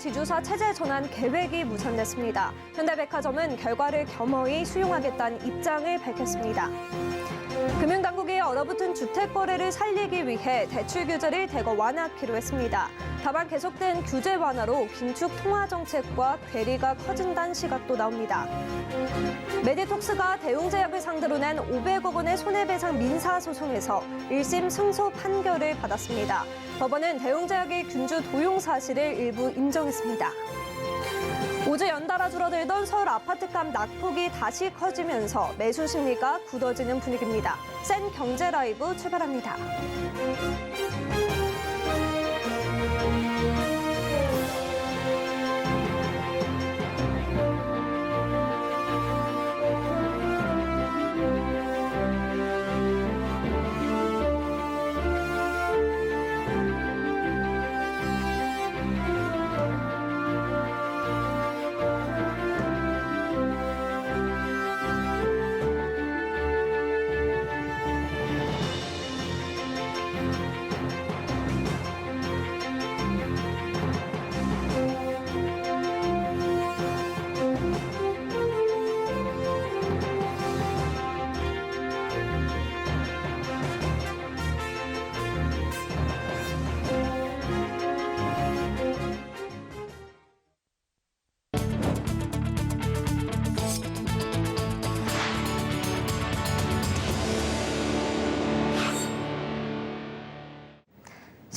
지주사 체제 전환 계획이 무산됐습니다. 현대백화점은 결과를 겸허히 수용하겠다는 입장을 밝혔습니다. 금융당국이 얼어붙은 주택 거래를 살리기 위해 대출 규제를 대거 완화하기로 했습니다. 다만 계속된 규제 완화로 긴축 통화 정책과 괴리가 커진다는 시각도 나옵니다. 메디톡스가 대웅제약을 상대로 낸 500억 원의 손해배상 민사소송에서 1심 승소 판결을 받았습니다. 법원은 대웅제약의 균주 도용 사실을 일부 인정했습니다. 5주 연달아 줄어들던 서울 아파트값 낙폭이 다시 커지면서 매수 심리가 굳어지는 분위기입니다. 센 경제 라이브 출발합니다.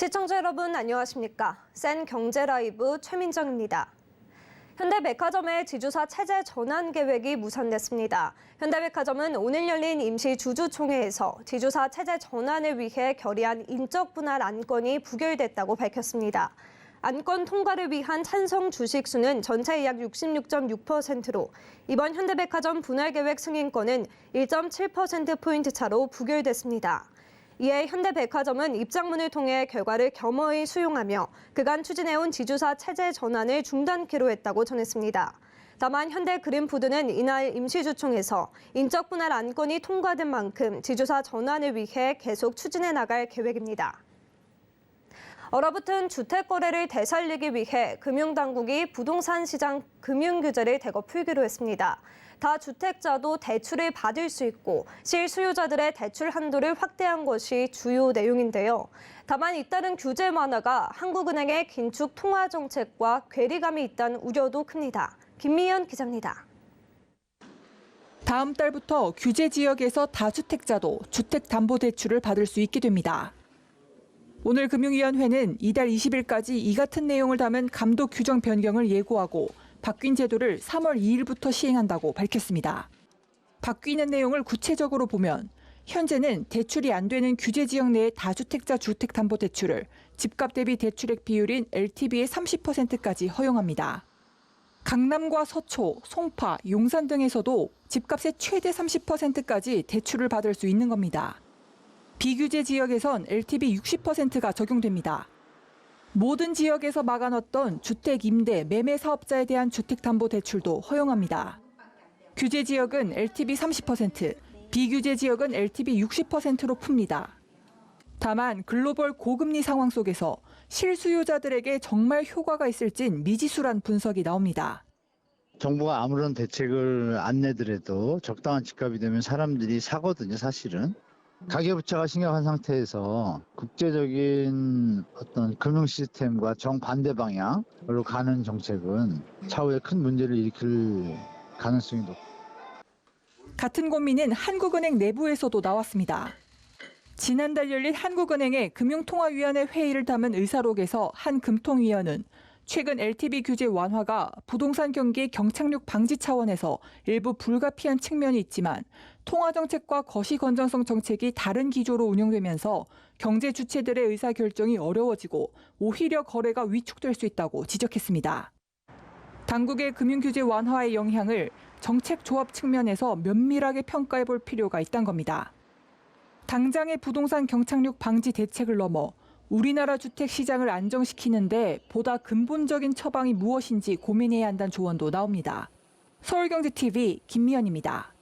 시청자 여러분 안녕하십니까? 센 경제 라이브 최민정입니다. 현대백화점의 지주사 체제 전환 계획이 무산됐습니다. 현대백화점은 오늘 열린 임시 주주총회에서 지주사 체제 전환을 위해 결의한 인적 분할 안건이 부결됐다고 밝혔습니다. 안건 통과를 위한 찬성 주식 수는 전체의 약 66.6%로 이번 현대백화점 분할 계획 승인권은 1.7%포인트 차로 부결됐습니다. 이에 현대백화점은 입장문을 통해 결과를 겸허히 수용하며 그간 추진해온 지주사 체제 전환을 중단키로 했다고 전했습니다. 다만 현대그린푸드는 이날 임시주총에서 인적 분할 안건이 통과된 만큼 지주사 전환을 위해 계속 추진해 나갈 계획입니다. 얼어붙은 주택 거래를 되살리기 위해 금융당국이 부동산 시장 금융 규제를 대거 풀기로 했습니다. 다주택자도 대출을 받을 수 있고 실수요자들의 대출 한도를 확대한 것이 주요 내용인데요. 다만 잇따른 규제 완화가 한국은행의 긴축 통화 정책과 괴리감이 있다는 우려도 큽니다. 김미연 기자입니다. 다음 달부터 규제 지역에서 다주택자도 주택담보대출을 받을 수 있게 됩니다. 오늘 금융위원회는 이달 20일까지 이 같은 내용을 담은 감독 규정 변경을 예고하고 바뀐 제도를 3월 2일부터 시행한다고 밝혔습니다. 바뀌는 내용을 구체적으로 보면 현재는 대출이 안 되는 규제 지역 내의 다주택자 주택담보대출을 집값 대비 대출액 비율인 LTV의 30%까지 허용합니다. 강남과 서초, 송파, 용산 등에서도 집값의 최대 30%까지 대출을 받을 수 있는 겁니다. 비규제 지역에선 LTV 60%가 적용됩니다. 모든 지역에서 막아놨던 주택 임대, 매매 사업자에 대한 주택담보대출도 허용합니다. 규제 지역은 LTV 30%, 비규제 지역은 LTV 60%로 풉니다. 다만 글로벌 고금리 상황 속에서 실수요자들에게 정말 효과가 있을진 미지수란 분석이 나옵니다. 정부가 아무런 대책을 안 내더라도 적당한 집값이 되면 사람들이 사거든요, 사실은. 가계부채가 심각한 상태에서 국제적인 어떤 금융 시스템과 정반대 방향으로 가는 정책은 차후에 큰 문제를 일으킬 가능성이 높습니다. 같은 고민은 한국은행 내부에서도 나왔습니다. 지난달 열린 한국은행의 금융통화위원회 회의를 담은 의사록에서 한 금통위원은 최근 LTV 규제 완화가 부동산 경기의 경착륙 방지 차원에서 일부 불가피한 측면이 있지만 통화정책과 거시건전성 정책이 다른 기조로 운영되면서 경제 주체들의 의사결정이 어려워지고 오히려 거래가 위축될 수 있다고 지적했습니다. 당국의 금융규제 완화의 영향을 정책 조합 측면에서 면밀하게 평가해 볼 필요가 있다는 겁니다. 당장의 부동산 경착륙 방지 대책을 넘어 우리나라 주택 시장을 안정시키는데 보다 근본적인 처방이 무엇인지 고민해야 한다는 조언도 나옵니다. 서울경제TV 김미연입니다.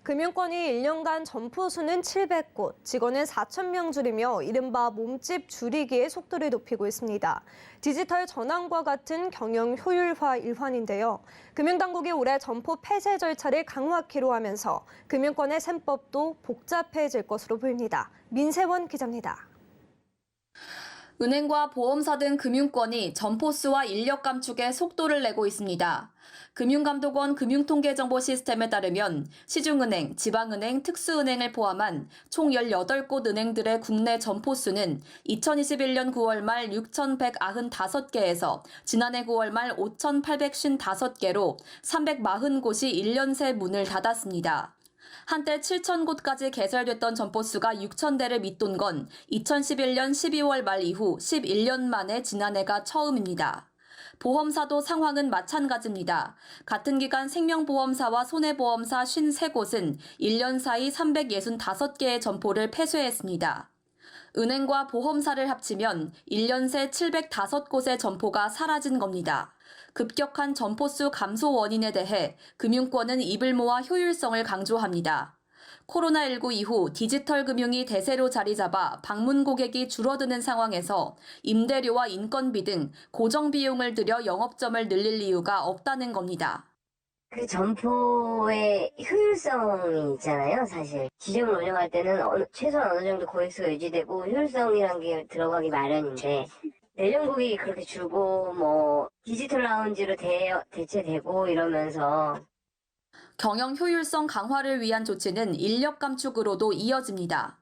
금융권이 1년간 점포 수는 700곳, 직원은 4,000명 줄이며 이른바 몸집 줄이기에 속도를 높이고 있습니다. 디지털 전환과 같은 경영 효율화 일환인데요. 금융당국이 올해 점포 폐쇄 절차를 강화하기로 하면서 금융권의 셈법도 복잡해질 것으로 보입니다. 민세원 기자입니다. 은행과 보험사 등 금융권이 점포 수와 인력 감축에 속도를 내고 있습니다. 금융감독원 금융통계정보 시스템에 따르면 시중은행, 지방은행, 특수은행을 포함한 총 18곳 은행들의 국내 점포 수는 2021년 9월 말 6,195개에서 지난해 9월 말 5,855개로 340곳이 1년 새 문을 닫았습니다. 한때 7,000곳까지 개설됐던 점포 수가 6,000대를 밑돈 건 2011년 12월 말 이후 11년 만에 지난해가 처음입니다. 보험사도 상황은 마찬가지입니다. 같은 기간 생명보험사와 손해보험사 53곳은 1년 사이 365개의 점포를 폐쇄했습니다. 은행과 보험사를 합치면 1년 새 705곳의 점포가 사라진 겁니다. 급격한 점포수 감소 원인에 대해 금융권은 입을 모아 효율성을 강조합니다. 코로나19 이후 디지털 금융이 대세로 자리 잡아 방문 고객이 줄어드는 상황에서 임대료와 인건비 등 고정 비용을 들여 영업점을 늘릴 이유가 없다는 겁니다. 그 점포의 효율성이 있잖아요, 사실. 지점을 운영할 때는 최소한 어느 정도 고객수가 유지되고 효율성이라는 게 들어가기 마련인데 내년 고객이 그렇게 줄고 디지털 라운지로 대체되고 이러면서 경영 효율성 강화를 위한 조치는 인력 감축으로도 이어집니다.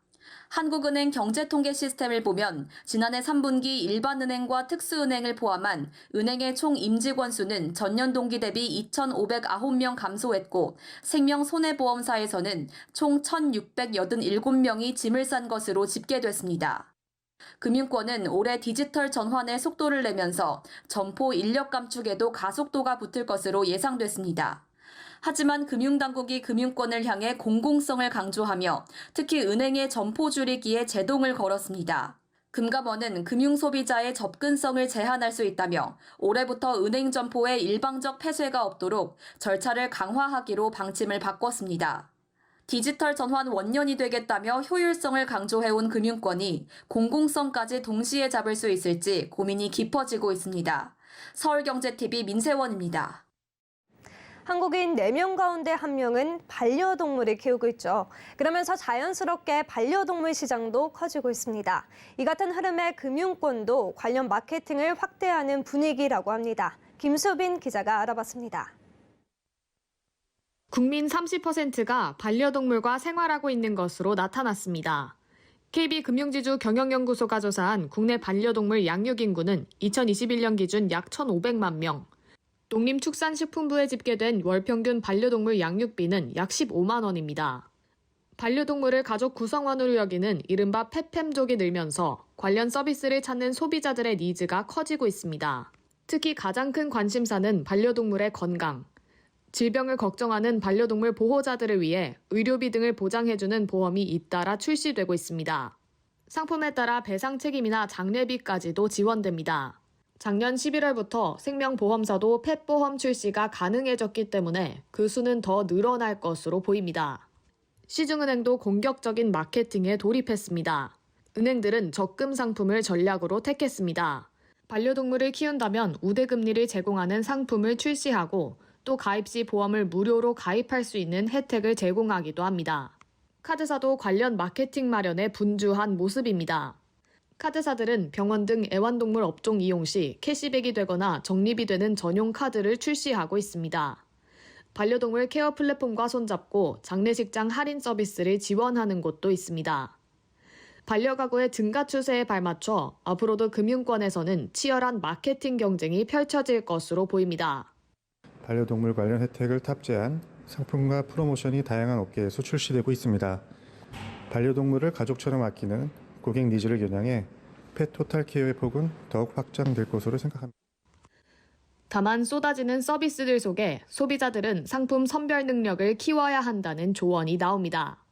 한국은행 경제통계 시스템을 보면 지난해 3분기 일반은행과 특수은행을 포함한 은행의 총 임직원 수는 전년 동기 대비 2,509명 감소했고 생명손해보험사에서는 총 1,687명이 짐을 싼 것으로 집계됐습니다. 금융권은 올해 디지털 전환에 속도를 내면서 점포 인력 감축에도 가속도가 붙을 것으로 예상됐습니다. 하지만 금융당국이 금융권을 향해 공공성을 강조하며 특히 은행의 점포 줄이기에 제동을 걸었습니다. 금감원은 금융소비자의 접근성을 제한할 수 있다며 올해부터 은행 점포의 일방적 폐쇄가 없도록 절차를 강화하기로 방침을 바꿨습니다. 디지털 전환 원년이 되겠다며 효율성을 강조해온 금융권이 공공성까지 동시에 잡을 수 있을지 고민이 깊어지고 있습니다. 서울경제TV 민세원입니다. 한국인 4명 가운데 1명은 반려동물을 키우고 있죠. 그러면서 자연스럽게 반려동물 시장도 커지고 있습니다. 이 같은 흐름에 금융권도 관련 마케팅을 확대하는 분위기라고 합니다. 김수빈 기자가 알아봤습니다. 국민 30%가 반려동물과 생활하고 있는 것으로 나타났습니다. KB금융지주 경영연구소가 조사한 국내 반려동물 양육 인구는 2021년 기준 약 1,500만 명. 농림축산식품부에 집계된 월평균 반려동물 양육비는 약 15만 원입니다. 반려동물을 가족 구성원으로 여기는 이른바 펫팸족이 늘면서 관련 서비스를 찾는 소비자들의 니즈가 커지고 있습니다. 특히 가장 큰 관심사는 반려동물의 건강. 질병을 걱정하는 반려동물 보호자들을 위해 의료비 등을 보장해주는 보험이 잇따라 출시되고 있습니다. 상품에 따라 배상 책임이나 장례비까지도 지원됩니다. 작년 11월부터 생명보험사도 펫보험 출시가 가능해졌기 때문에 그 수는 더 늘어날 것으로 보입니다. 시중은행도 공격적인 마케팅에 돌입했습니다. 은행들은 적금 상품을 전략으로 택했습니다. 반려동물을 키운다면 우대금리를 제공하는 상품을 출시하고 또 가입 시 보험을 무료로 가입할 수 있는 혜택을 제공하기도 합니다. 카드사도 관련 마케팅 마련에 분주한 모습입니다. 카드사들은 병원 등 애완동물 업종 이용 시 캐시백이 되거나 적립이 되는 전용 카드를 출시하고 있습니다. 반려동물 케어 플랫폼과 손잡고 장례식장 할인 서비스를 지원하는 곳도 있습니다. 반려가구의 증가 추세에 발맞춰 앞으로도 금융권에서는 치열한 마케팅 경쟁이 펼쳐질 것으로 보입니다. 반려동물 관련 혜택을 탑재한 상품과 프로모션이 다양한 업계에서 출시되고 있습니다. 반려동물을 가족처럼 아끼는 고객 니즈를 겨냥해 펫 토탈 케어의 폭은 더욱 확장될 것으로 생각합니다. 다만 쏟아지는 서비스들 속에 소비자들은 상품 선별 능력을 키워야 한다는 조언이 나옵니다.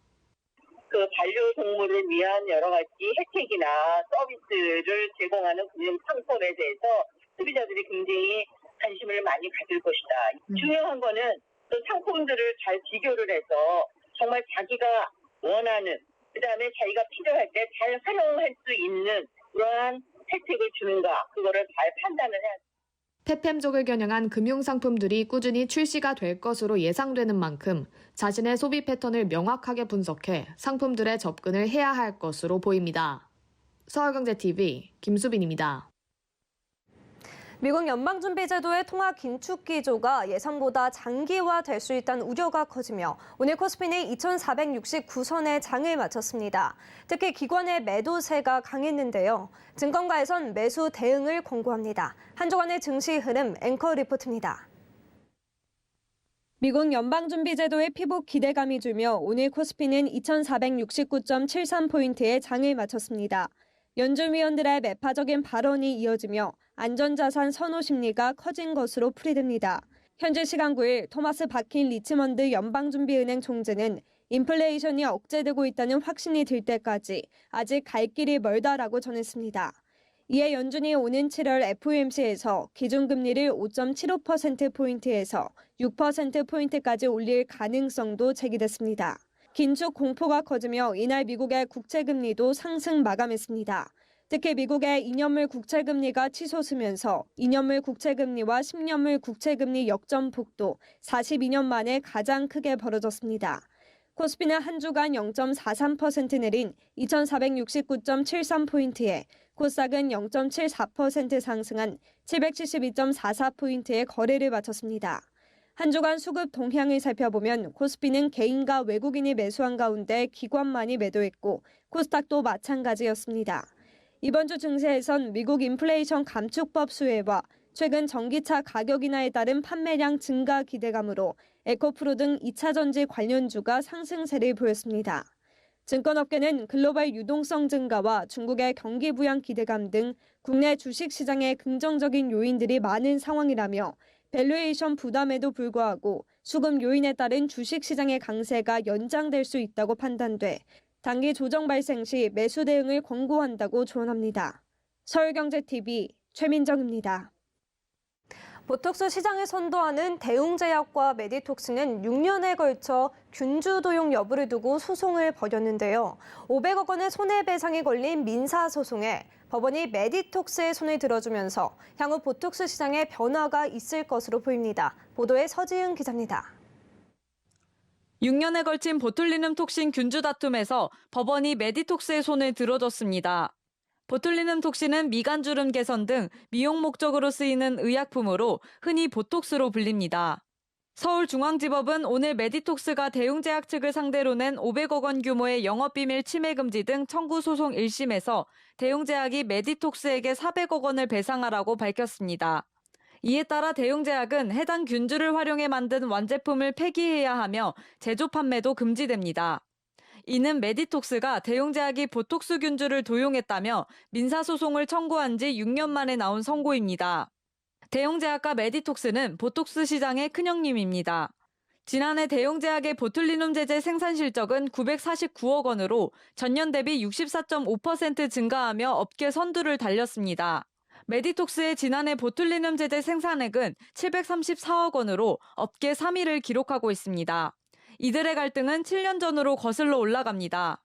그 반려동물을 위한 여러 가지 혜택이나 서비스를 제공하는 금융 상품에 대해서 소비자들이 굉장히 관심을 많이 가질 것이다. 중요한 거는 그 상품들을 잘 비교를 해서 정말 자기가 원하는, 그다음에 자기가 필요할 때 잘 활용할 수 있는 그러한 혜택을 주는가, 그거를 잘 판단을 해야 돼요. 페팸족을 겨냥한 금융상품들이 꾸준히 출시가 될 것으로 예상되는 만큼 자신의 소비 패턴을 명확하게 분석해 상품들에 접근을 해야 할 것으로 보입니다. 서울경제TV 김수빈입니다. 미국 연방준비제도의 통화 긴축 기조가 예상보다 장기화될 수 있다는 우려가 커지며 오늘 코스피는 2,469선에 장을 마쳤습니다. 특히 기관의 매도세가 강했는데요. 증권가에선 매수 대응을 권고합니다. 한 주간의 증시 흐름 앵커 리포트입니다. 미국 연방준비제도의 피복 기대감이 줄며 오늘 코스피는 2,469.73포인트의 장을 마쳤습니다. 연준위원들의 매파적인 발언이 이어지며 안전자산 선호 심리가 커진 것으로 풀이됩니다. 현지 시간 9일 토마스 바킨 리치먼드 연방준비은행 총재는 인플레이션이 억제되고 있다는 확신이 들 때까지 아직 갈 길이 멀다라고 전했습니다. 이에 연준이 오는 7월 FOMC에서 기준금리를 5.75%포인트에서 6%포인트까지 올릴 가능성도 제기됐습니다. 긴축 공포가 커지며 이날 미국의 국채금리도 상승 마감했습니다. 특히 미국의 2년물 국채금리가 치솟으면서 2년물 국채금리와 10년물 국채금리 역전폭도 42년 만에 가장 크게 벌어졌습니다. 코스피는 한 주간 0.43% 내린 2,469.73포인트에 코스닥은 0.74% 상승한 772.44포인트의 거래를 마쳤습니다. 한 주간 수급 동향을 살펴보면 코스피는 개인과 외국인이 매수한 가운데 기관만이 매도했고 코스닥도 마찬가지였습니다. 이번 주 증시에선 미국 인플레이션 감축법 수혜와 최근 전기차 가격 인하에 따른 판매량 증가 기대감으로 에코프로 등 2차 전지 관련주가 상승세를 보였습니다. 증권업계는 글로벌 유동성 증가와 중국의 경기 부양 기대감 등 국내 주식시장에 긍정적인 요인들이 많은 상황이라며 밸류에이션 부담에도 불구하고 수급 요인에 따른 주식시장의 강세가 연장될 수 있다고 판단돼 단기 조정 발생 시 매수 대응을 권고한다고 조언합니다. 서울경제TV 최민정입니다. 보톡스 시장을 선도하는 대웅제약과 메디톡스는 6년에 걸쳐 균주 도용 여부를 두고 소송을 벌였는데요. 500억 원의 손해배상이 걸린 민사소송에 법원이 메디톡스의 손을 들어주면서 향후 보톡스 시장에 변화가 있을 것으로 보입니다. 보도에 서지은 기자입니다. 6년에 걸친 보툴리눔 톡신 균주 다툼에서 법원이 메디톡스의 손을 들어줬습니다. 보툴리눔 톡신은 미간주름 개선 등 미용 목적으로 쓰이는 의약품으로 흔히 보톡스로 불립니다. 서울중앙지법은 오늘 메디톡스가 대웅제약 측을 상대로 낸 500억 원 규모의 영업비밀 침해 금지 등 청구 소송 1심에서 대웅제약이 메디톡스에게 400억 원을 배상하라고 밝혔습니다. 이에 따라 대웅제약은 해당 균주를 활용해 만든 완제품을 폐기해야 하며 제조 판매도 금지됩니다. 이는 메디톡스가 대웅제약이 보톡스 균주를 도용했다며 민사소송을 청구한 지 6년 만에 나온 선고입니다. 대웅제약과 메디톡스는 보톡스 시장의 큰형님입니다. 지난해 대웅제약의 보툴리눔 제제 생산 실적은 949억 원으로 전년 대비 64.5% 증가하며 업계 선두를 달렸습니다. 메디톡스의 지난해 보툴리눔 제제 생산액은 734억 원으로 업계 3위를 기록하고 있습니다. 이들의 갈등은 7년 전으로 거슬러 올라갑니다.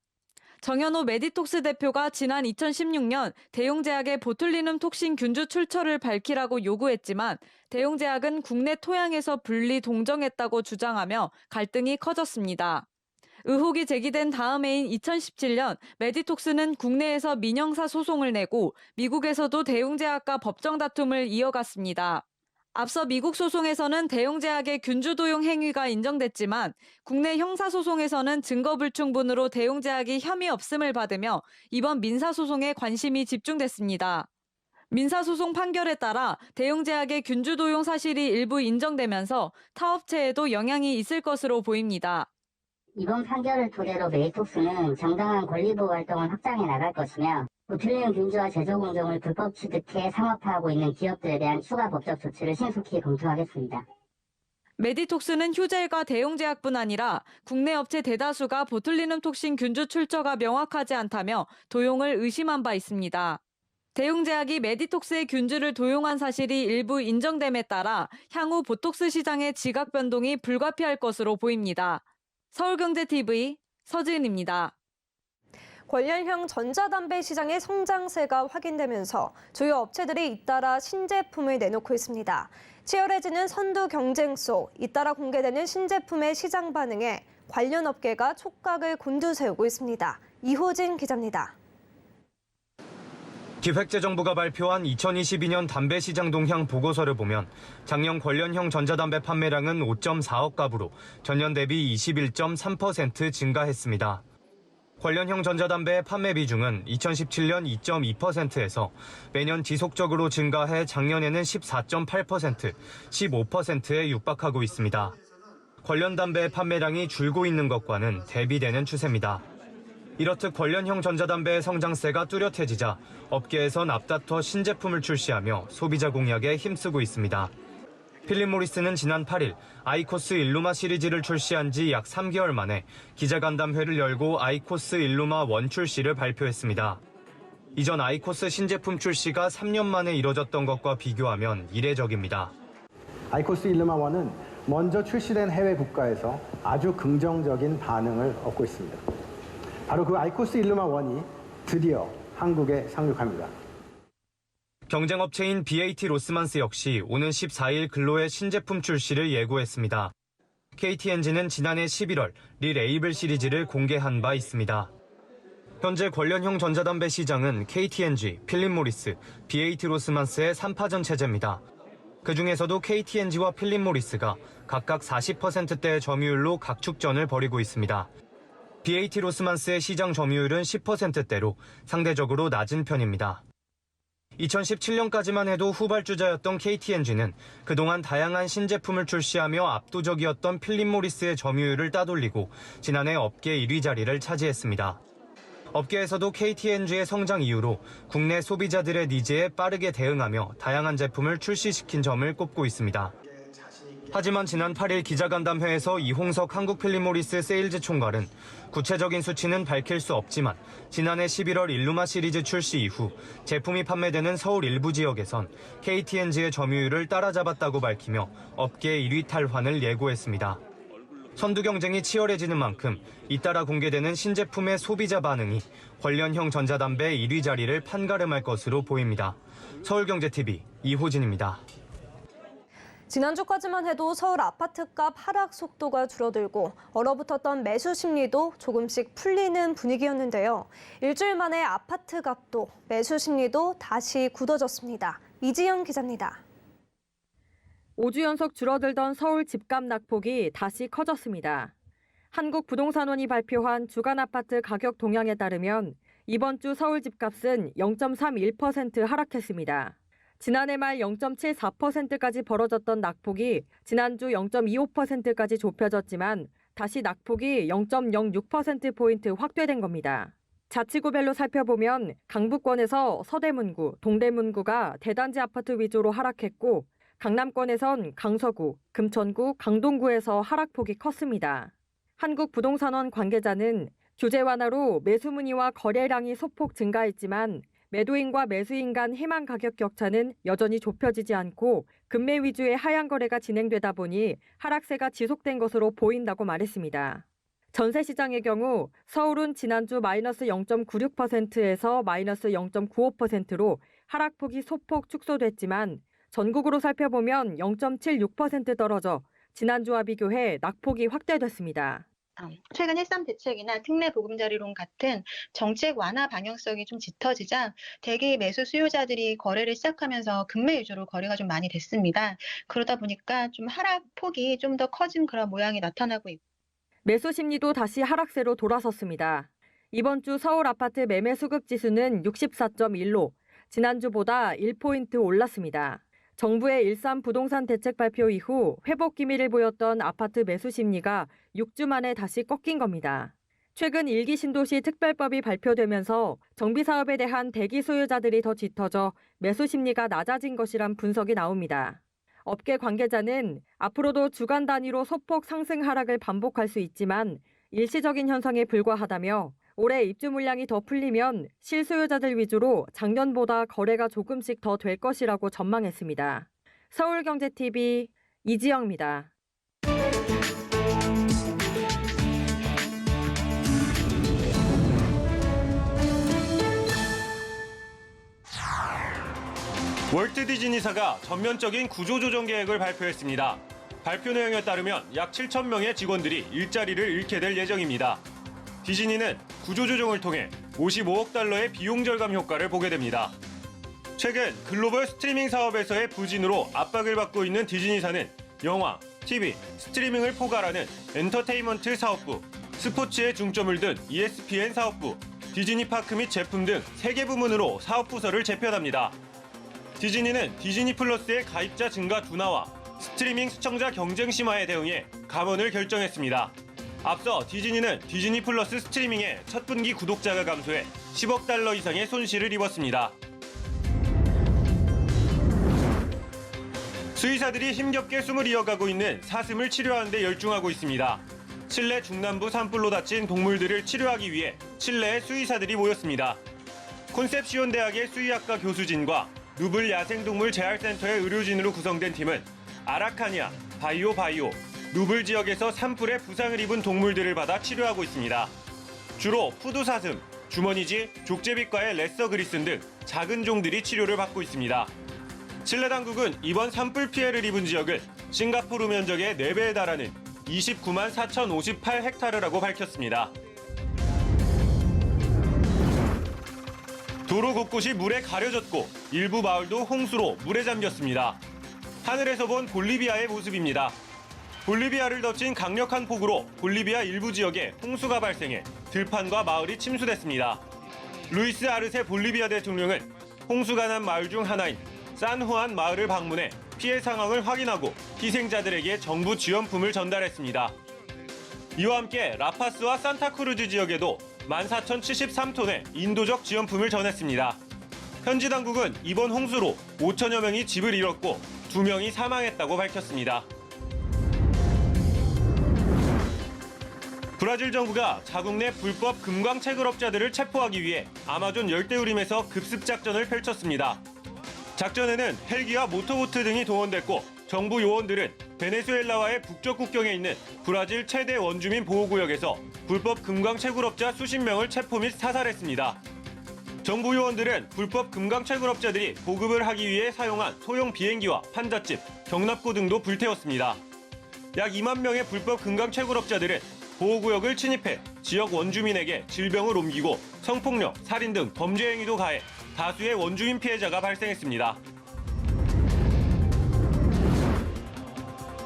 정현호 메디톡스 대표가 지난 2016년 대웅제약의 보툴리눔 톡신 균주 출처를 밝히라고 요구했지만 대웅제약은 국내 토양에서 분리 동정했다고 주장하며 갈등이 커졌습니다. 의혹이 제기된 다음 해인 2017년 메디톡스는 국내에서 민형사 소송을 내고 미국에서도 대웅제약과 법정 다툼을 이어갔습니다. 앞서 미국 소송에서는 대웅제약의 균주 도용 행위가 인정됐지만 국내 형사소송에서는 증거 불충분으로 대웅제약이 혐의 없음을 받으며 이번 민사소송에 관심이 집중됐습니다. 민사소송 판결에 따라 대웅제약의 균주 도용 사실이 일부 인정되면서 타업체에도 영향이 있을 것으로 보입니다. 이번 판결을 토대로 메디톡스는 정당한 권리보호 활동을 확장해 나갈 것이며 보툴리눔 균주와 제조 공정을 불법 취득해 상업화하고 있는 기업들에 대한 추가 법적 조치를 신속히 검토하겠습니다. 메디톡스는 휴젤과 대웅제약뿐 아니라 국내 업체 대다수가 보툴리눔 톡신 균주 출처가 명확하지 않다며 도용을 의심한 바 있습니다. 대웅제약이 메디톡스의 균주를 도용한 사실이 일부 인정됨에 따라 향후 보톡스 시장의 지각 변동이 불가피할 것으로 보입니다. 서울경제TV 서지은입니다. 관련형 전자담배 시장의 성장세가 확인되면서 주요 업체들이 잇따라 신제품을 내놓고 있습니다. 치열해지는 선두 경쟁 속 잇따라 공개되는 신제품의 시장 반응에 관련 업계가 촉각을 곤두세우고 있습니다. 이호진 기자입니다. 기획재정부가 발표한 2022년 담배 시장 동향 보고서를 보면 작년 관련형 전자담배 판매량은 5.4억 갑으로 전년 대비 21.3% 증가했습니다. 관련형 전자담배의 판매 비중은 2017년 2.2%에서 매년 지속적으로 증가해 작년에는 14.8%, 15%에 육박하고 있습니다. 관련 담배의 판매량이 줄고 있는 것과는 대비되는 추세입니다. 이렇듯 관련형 전자담배의 성장세가 뚜렷해지자 업계에선 앞다퉈 신제품을 출시하며 소비자 공략에 힘쓰고 있습니다. 필립 모리스는 지난 8일 아이코스 일루마 시리즈를 출시한 지 약 3개월 만에 기자간담회를 열고 아이코스 일루마 1 출시를 발표했습니다. 이전 아이코스 신제품 출시가 3년 만에 이뤄졌던 것과 비교하면 이례적입니다. 아이코스 일루마 1은 먼저 출시된 해외 국가에서 아주 긍정적인 반응을 얻고 있습니다. 바로 그 아이코스 일루마 1이 드디어 한국에 상륙합니다. 경쟁업체인 BAT 로스만스 역시 오는 14일 근로의 신제품 출시를 예고했습니다. KTNG는 지난해 11월 리레이블 시리즈를 공개한 바 있습니다. 현재 관련형 전자담배 시장은 KTNG, 필립 모리스, BAT 로스만스의 3파전 체제입니다. 그중에서도 KTNG와 필립 모리스가 각각 40%대의 점유율로 각축전을 벌이고 있습니다. BAT 로스만스의 시장 점유율은 10%대로 상대적으로 낮은 편입니다. 2017년까지만 해도 후발주자였던 KTNG는 그동안 다양한 신제품을 출시하며 압도적이었던 필립 모리스의 점유율을 따돌리고 지난해 업계 1위 자리를 차지했습니다. 업계에서도 KTNG의 성장 이후로 국내 소비자들의 니즈에 빠르게 대응하며 다양한 제품을 출시시킨 점을 꼽고 있습니다. 하지만 지난 8일 기자간담회에서 이홍석 한국필립모리스 세일즈 총괄은 구체적인 수치는 밝힐 수 없지만 지난해 11월 일루마 시리즈 출시 이후 제품이 판매되는 서울 일부 지역에선 KTNG의 점유율을 따라잡았다고 밝히며 업계 1위 탈환을 예고했습니다. 선두 경쟁이 치열해지는 만큼 잇따라 공개되는 신제품의 소비자 반응이 관련형 전자담배 1위 자리를 판가름할 것으로 보입니다. 서울경제TV 이호진입니다. 지난주까지만 해도 서울 아파트값 하락 속도가 줄어들고 얼어붙었던 매수 심리도 조금씩 풀리는 분위기였는데요. 일주일 만에 아파트 값도 매수 심리도 다시 굳어졌습니다. 이지영 기자입니다. 5주 연속 줄어들던 서울 집값 낙폭이 다시 커졌습니다. 한국부동산원이 발표한 주간 아파트 가격 동향에 따르면 이번 주 서울 집값은 0.31% 하락했습니다. 지난해 말 0.74%까지 벌어졌던 낙폭이 지난주 0.25%까지 좁혀졌지만 다시 낙폭이 0.06%포인트 확대된 겁니다. 자치구별로 살펴보면 강북권에서 서대문구, 동대문구가 대단지 아파트 위주로 하락했고 강남권에선 강서구, 금천구, 강동구에서 하락폭이 컸습니다. 한국부동산원 관계자는 규제 완화로 매수 문의와 거래량이 소폭 증가했지만 매도인과 매수인 간 희망 가격 격차는 여전히 좁혀지지 않고 금매 위주의 하향 거래가 진행되다 보니 하락세가 지속된 것으로 보인다고 말했습니다. 전세 시장의 경우 서울은 지난주 마이너스 0.96%에서 마이너스 0.95%로 하락폭이 소폭 축소됐지만 전국으로 살펴보면 0.76% 떨어져 지난주와 비교해 낙폭이 확대됐습니다. 최근 13 대책이나 특례 보금자리론 같은 정책 완화 방향성이 좀 짙어지자 대기 매수 수요자들이 거래를 시작하면서 금매 위주로 거래가 좀 많이 됐습니다. 그러다 보니까 좀 하락폭이 좀 더 커진 그런 모양이 나타나고 있고. 매수 심리도 다시 하락세로 돌아섰습니다. 이번 주 서울 아파트 매매 수급 지수는 64.1로 지난주보다 1포인트 올랐습니다. 정부의 일산 부동산 대책 발표 이후 회복 기미를 보였던 아파트 매수 심리가 6주 만에 다시 꺾인 겁니다. 최근 1기 신도시 특별법이 발표되면서 정비사업에 대한 대기 소유자들이 더 짙어져 매수 심리가 낮아진 것이란 분석이 나옵니다. 업계 관계자는 앞으로도 주간 단위로 소폭 상승 하락을 반복할 수 있지만 일시적인 현상에 불과하다며 올해 입주 물량이 더 풀리면 실소유자들 위주로 작년보다 거래가 조금씩 더 될 것이라고 전망했습니다. 서울경제TV 이지영입니다. 월트 디즈니사가 전면적인 구조조정 계획을 발표했습니다. 발표 내용에 따르면 약 7,000명의 직원들이 일자리를 잃게 될 예정입니다. 디즈니는 구조조정을 통해 55억 달러의 비용 절감 효과를 보게 됩니다. 최근 글로벌 스트리밍 사업에서의 부진으로 압박을 받고 있는 디즈니사는 영화, TV, 스트리밍을 포괄하는 엔터테인먼트 사업부, 스포츠에 중점을 둔 ESPN 사업부, 디즈니 파크 및 제품 등 3개 부문으로 사업 부서를 재편합니다. 디즈니는 디즈니 플러스의 가입자 증가 둔화와 스트리밍 시청자 경쟁 심화에 대응해 감원을 결정했습니다. 앞서 디즈니는 디즈니 플러스 스트리밍의 첫 분기 구독자가 감소해 10억 달러 이상의 손실을 입었습니다. 수의사들이 힘겹게 숨을 이어가고 있는 사슴을 치료하는 데 열중하고 있습니다. 칠레 중남부 산불로 다친 동물들을 치료하기 위해 칠레에 수의사들이 모였습니다. 콘셉시온 대학의 수의학과 교수진과 누블 야생동물 재활센터의 의료진으로 구성된 팀은 아라카니아, 바이오, 누블 지역에서 산불에 부상을 입은 동물들을 받아 치료하고 있습니다. 주로 푸드사슴, 주머니쥐, 족제비과의 레서 그리슨 등 작은 종들이 치료를 받고 있습니다. 칠레 당국은 이번 산불 피해를 입은 지역은 싱가포르 면적의 4배에 달하는 29만 4,058헥타르라고 밝혔습니다. 도로 곳곳이 물에 가려졌고 일부 마을도 홍수로 물에 잠겼습니다. 하늘에서 본 볼리비아의 모습입니다. 볼리비아를 덮친 강력한 폭우로 볼리비아 일부 지역에 홍수가 발생해 들판과 마을이 침수됐습니다. 루이스 아르세 볼리비아 대통령은 홍수가 난 마을 중 하나인 산후안 마을을 방문해 피해 상황을 확인하고 희생자들에게 정부 지원품을 전달했습니다. 이와 함께 라파스와 산타크루즈 지역에도 14,073톤의 인도적 지원품을 전했습니다. 현지 당국은 이번 홍수로 5천여 명이 집을 잃었고 2명이 사망했다고 밝혔습니다. 브라질 정부가 자국 내 불법 금광 채굴업자들을 체포하기 위해 아마존 열대우림에서 급습 작전을 펼쳤습니다. 작전에는 헬기와 모터보트 등이 동원됐고 정부 요원들은 베네수엘라와의 북쪽 국경에 있는 브라질 최대 원주민 보호구역에서 불법 금광 채굴업자 수십 명을 체포 및 사살했습니다. 정부 요원들은 불법 금광 채굴업자들이 보급을 하기 위해 사용한 소형 비행기와 판잣집, 경납고 등도 불태웠습니다. 약 2만 명의 불법 금광 채굴업자들은 보호구역을 침입해 지역 원주민에게 질병을 옮기고 성폭력, 살인 등 범죄 행위도 가해 다수의 원주민 피해자가 발생했습니다.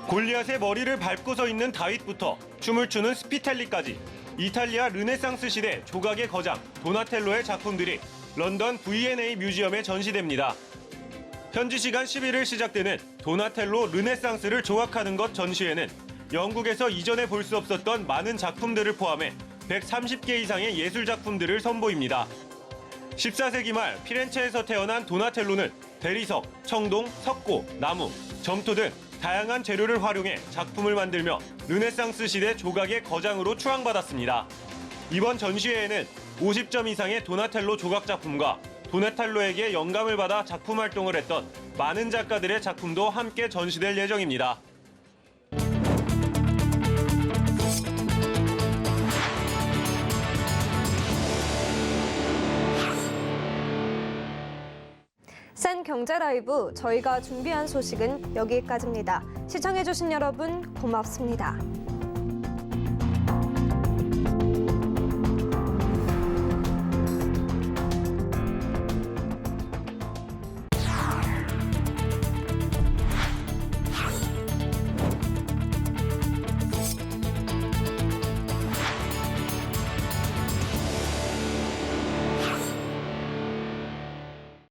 골리앗의 머리를 밟고 서 있는 다윗부터 춤을 추는 스피텔리까지 이탈리아 르네상스 시대 조각의 거장 도나텔로의 작품들이 런던 V&A 뮤지엄에 전시됩니다. 현지 시간 11일 시작되는 도나텔로 르네상스를 조각하는 것 전시회는 영국에서 이전에 볼 수 없었던 많은 작품들을 포함해 130개 이상의 예술 작품들을 선보입니다. 14세기 말 피렌체에서 태어난 도나텔로는 대리석, 청동, 석고, 나무, 점토 등 다양한 재료를 활용해 작품을 만들며 르네상스 시대 조각의 거장으로 추앙받았습니다. 이번 전시회에는 50점 이상의 도나텔로 조각 작품과 도나텔로에게 영감을 받아 작품 활동을 했던 많은 작가들의 작품도 함께 전시될 예정입니다. 센 경제 라이브 저희가 준비한 소식은 여기까지입니다. 시청해주신 여러분 고맙습니다.